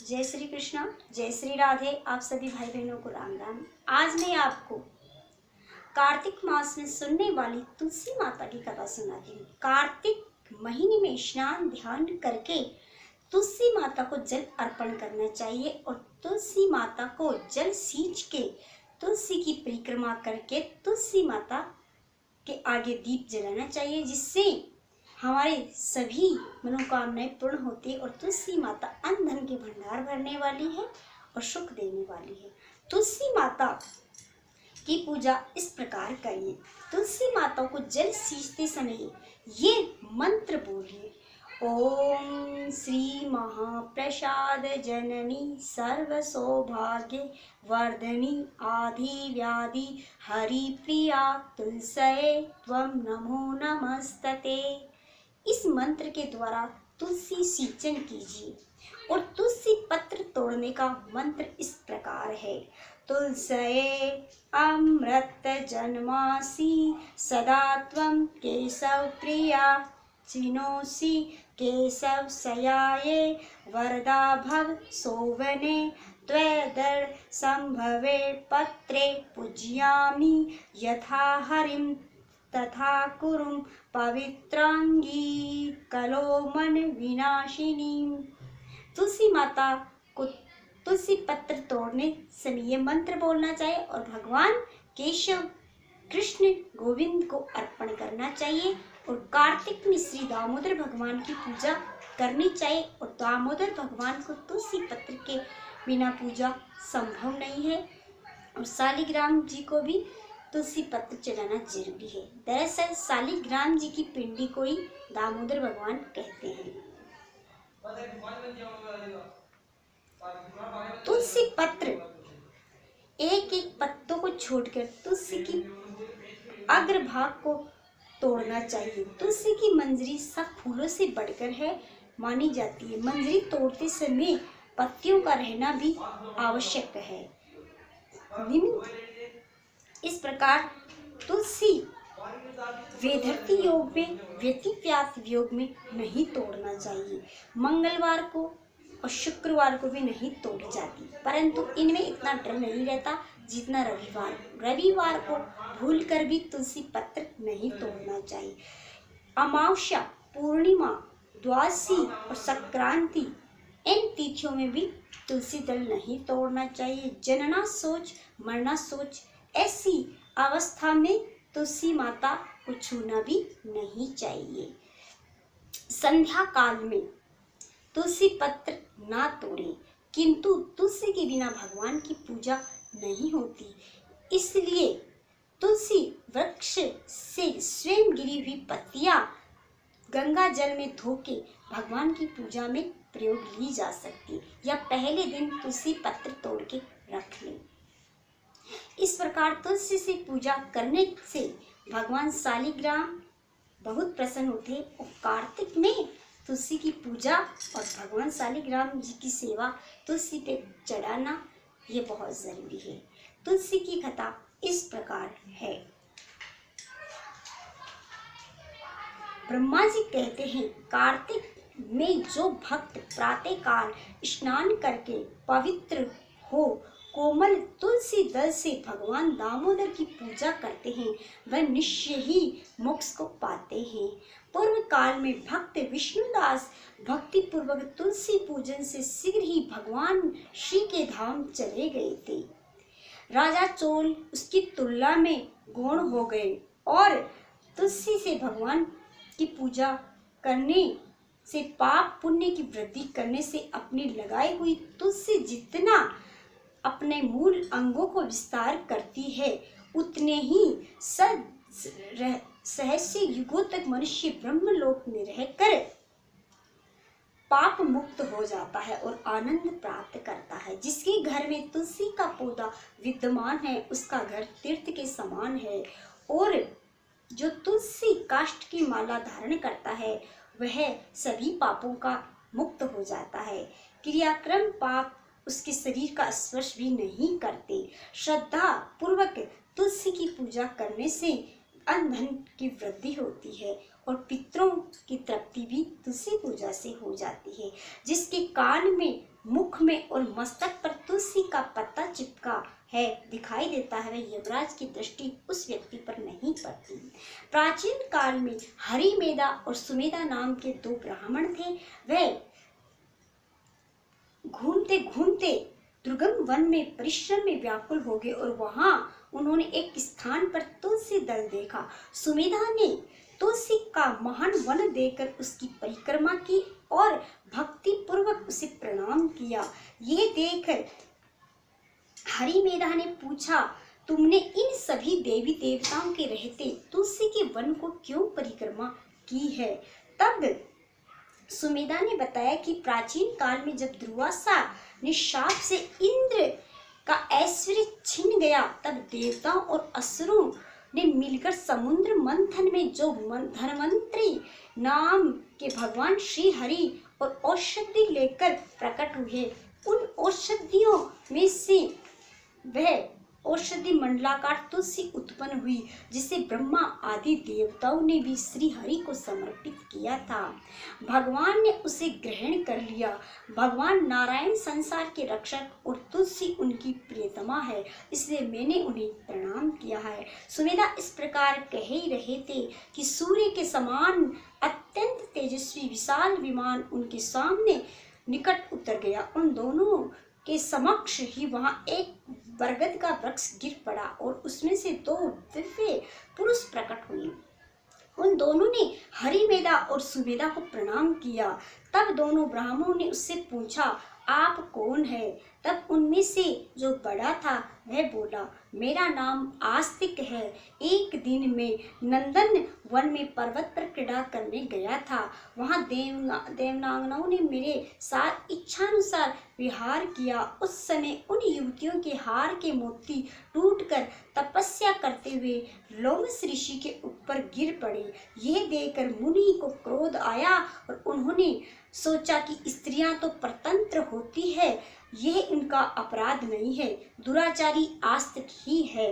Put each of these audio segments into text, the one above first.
जय श्री कृष्णा, जय श्री राधे। आप सभी भाई बहनों को राम राम। आज मैं आपको कार्तिक मास में सुनने वाली तुलसी माता की कथा सुनाती हूँ। कार्तिक महीने में स्नान ध्यान करके तुलसी माता को जल अर्पण करना चाहिए और तुलसी माता को जल सींच के तुलसी की परिक्रमा करके तुलसी माता के आगे दीप जलाना चाहिए, जिससे हमारे सभी मनोकामनाएं पूर्ण होती है। और तुलसी माता अन्न धन के भंडार भरने वाली है और सुख देने वाली है। तुलसी माता की पूजा इस प्रकार करिए। तुलसी माता को जल सींचते समय ये मंत्र बोलिए। ओम श्री महाप्रसाद जननी सर्व सौभाग्य वर्धनी आदि व्याधि हरिप्रिया तुलसये त्वं नमो नमस्तते। इस मंत्र के द्वारा तुलसी सिंचन कीजिए। और तुलसी पत्र तोड़ने का मंत्र इस प्रकार है। तुलसये अमृत जन्मासी सदा त्वं केशव प्रिया चिनोसी केशव सयाये वरदा भव सौवने त्वदर संभवे पत्रे पूजयामि यथा हरिं तथा कुरुं पवित्रांगी कलो मन विनाशिनी। तुलसी माता को तुलसी पत्र तोड़ने समय ये मंत्र बोलना चाहिए और भगवान केशव कृष्ण गोविंद को अर्पण करना चाहिए। और कार्तिक में श्री दामोदर भगवान की पूजा करनी चाहिए। और दामोदर भगवान को तुलसी पत्र के बिना पूजा संभव नहीं है। और शालिग्राम जी को भी तुलसी पत्र चढ़ाना जरूरी है। दरअसल शालिग्राम जी की पिंडी को ही दामोदर भगवान कहते हैं। तुलसी पत्र एक एक पत्तों को छोड़कर तुलसी की अग्रभाग को तोड़ना चाहिए। तुलसी की मंजरी सब फूलों से बढ़कर है मानी जाती है। मंजरी तोड़ते समय पत्तियों का रहना भी आवश्यक है। इस प्रकार तुलसी वेधर्ती योग में व्यतिव्यात योग में नहीं तोड़ना चाहिए। मंगलवार को और शुक्रवार को भी नहीं तोड़ी जाती, परंतु इनमें इतना डर नहीं रहता जितना रविवार को भूलकर भी तुलसी पत्र नहीं तोड़ना चाहिए। अमावस्या, पूर्णिमा, द्वादशी और संक्रांति इन तिथियों में भी तुलसी दल नहीं तोड़ना चाहिए। जनना सोच मरना सोच ऐसी अवस्था में तुलसी माता को छूना भी नहीं चाहिए। संध्या काल में तुलसी पत्र ना तोड़ें, किंतु तुलसी के बिना भगवान की पूजा नहीं होती। इसलिए तुलसी वृक्ष से स्वयं गिरी हुई पत्तियां गंगा जल में धो के भगवान की पूजा में प्रयोग ली जा सकती, या पहले दिन तुलसी पत्र तोड़ के रख लें। इस प्रकार तुलसी से पूजा करने से भगवान शालिग्राम बहुत प्रसन्न होते हैं। और कार्तिक में तुलसी की पूजा और भगवान शालिग्राम जी की सेवा तुलसी पे चढ़ाना ये बहुत जरूरी है। तुलसी की कथा इस प्रकार है। ब्रह्मा जी कहते हैं, कार्तिक में जो भक्त प्रातः काल स्नान करके पवित्र हो कोमल तुलसी दल से भगवान दामोदर की पूजा करते हैं, वह निश्चय ही मोक्ष को पाते हैं। पूर्व काल में भक्त विष्णुदास भक्ति पूर्वक तुलसी पूजन से शीघ्र ही भगवान श्री के धाम चले गए थे। राजा चोल उसकी तुलना में गौण हो गए और तुलसी से भगवान की पूजा करने से पाप पुण्य की वृद्धि करने से अपनी लगाई हुई तुलसी जितना अपने मूल अंगों को विस्तार करती है, उतने ही सहस्र युगों तक मनुष्य ब्रह्मलोक में रहकर पाप मुक्त हो जाता है और आनंद प्राप्त करता है। जिसके घर में तुलसी का पौधा विद्यमान है उसका घर तीर्थ के समान है। और जो तुलसी काष्ठ की माला धारण करता है वह सभी पापों का मुक्त हो जाता है। क्रियाक्रम पाप उसके शरीर का स्पर्श भी नहीं करते। श्रद्धा पूर्वक तुलसी की पूजा करने से अन्न धन की वृद्धि होती है और पितरों की तृप्ति भी तुलसी पूजा से हो जाती है। जिसके कान में मुख में और मस्तक पर तुलसी का पत्ता चिपका है दिखाई देता है, वह यमराज की दृष्टि उस व्यक्ति पर नहीं पड़ती। प्राचीन काल में हरिमेधा और सुमेधा नाम के दो ब्राह्मण थे। वह घूमते घूमते दुर्गम वन में परिश्रम में व्याकुल हो गए और वहां उन्होंने एक स्थान पर तुलसी दल देखा। सुमेधा ने तुलसी का महान वन देखकर उसकी परिक्रमा की और भक्ति पूर्वक उसे प्रणाम किया। ये देखकर हरिमेधा ने पूछा, तुमने इन सभी देवी देवताओं के रहते तुलसी के वन को क्यों परिक्रमा की है? तब सुमेधा ने बताया कि प्राचीन काल में जब दुर्वासा ने शाप से इंद्र का ऐश्वर्य छीन गया, तब देवताओं और असुरों ने मिलकर समुद्र मंथन में जो धन्वंतरी नाम के भगवान श्री हरि और औषधि लेकर प्रकट हुए, उन औषधियों में से वह औषधि मंडलाकार तुलसी उत्पन्न हुई, जिसे ब्रह्मा आदि देवताओं ने भी श्री हरि को समर्पित किया था। भगवान ने उसे ग्रहण कर लिया। भगवान नारायण संसार के रक्षक और तुलसी उनकी प्रियतमा है, इसलिए मैंने उन्हें प्रणाम किया है। सुमेधा इस प्रकार कह ही रहे थे कि सूर्य के समान अत्यंत तेजस्वी विशाल विमान उनके सामने निकट उतर गया। उन दोनों के समक्ष ही वहां एक बरगद का वृक्ष गिर पड़ा और उसमें से दो दिव्य पुरुष प्रकट हुए। उन दोनों ने हरिमेधा और सुमेधा को प्रणाम किया। तब दोनों ब्राह्मणों ने उससे पूछा, आप कौन है? तब उनमें से जो बड़ा था वह बोला, मेरा नाम आस्तिक है। एक दिन में नंदन वन में पर्वत पर क्रीड़ा करने गया था। वहां देवनागनाओं ने मेरे साथ इच्छानुसार विहार किया। उस समय उन युवतियों के हार के मोती टूटकर तपस्या करते हुए लोमस ऋषि के ऊपर गिर पड़े। यह देखकर मुनि को क्रोध आया और उन्होंने सोचा कि स्त्रियां तो परतंत्र होती है, यह इनका अपराध नहीं है, दुराचारी आस्तिक ही है,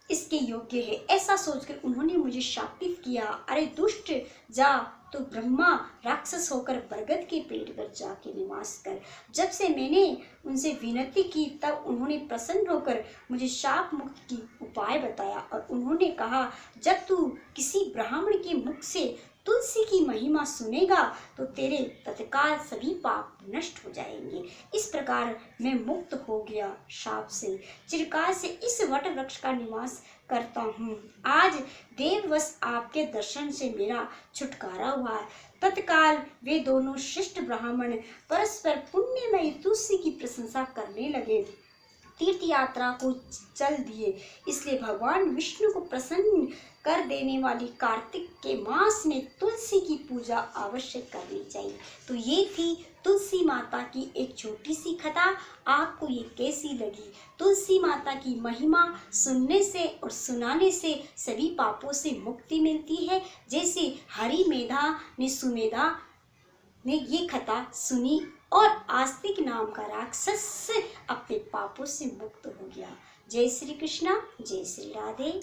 इसके योग्य है। ऐसा सोचकर उन्होंने मुझे शापित किया। अरे दुष्ट, जा तो ब्रह्मा राक्षस होकर बरगद के पेड़ पर जाके निवास कर। जब से मैंने उनसे विनती की, तब उन्होंने प्रसन्न होकर मुझे शाप मुक्त की उपाय बताया और उन्होंने कहा, जब तू किसी ब्राह्मण के मुख से तुलसी की महिमा सुनेगा तो तेरे तत्काल सभी पाप नष्ट हो जाएंगे। इस प्रकार मैं मुक्त हो गया शाप से। चिरकाल से इस वट वृक्ष का निवास करता हूँ। आज देववश आपके दर्शन से मेरा छुटकारा हुआ। तत्काल वे दोनों श्रेष्ठ ब्राह्मण परस्पर पुण्यमयी तुलसी की प्रशंसा करने लगे। तीर्थ यात्रा को चल दिए। इसलिए भगवान विष्णु को प्रसन्न कर देने वाली कार्तिक के मास में तुलसी की पूजा अवश्य करनी चाहिए। तो ये थी तुलसी माता की एक छोटी सी कथा। आपको ये कैसी लगी? तुलसी माता की महिमा सुनने से और सुनाने से सभी पापों से मुक्ति मिलती है। जैसे हरिमेधा ने सुमेधा ने ये कथा सुनी और आस्तिक नाम का राक्षस अपने पापों से मुक्त हो गया। जय श्री कृष्णा, जय श्री राधे।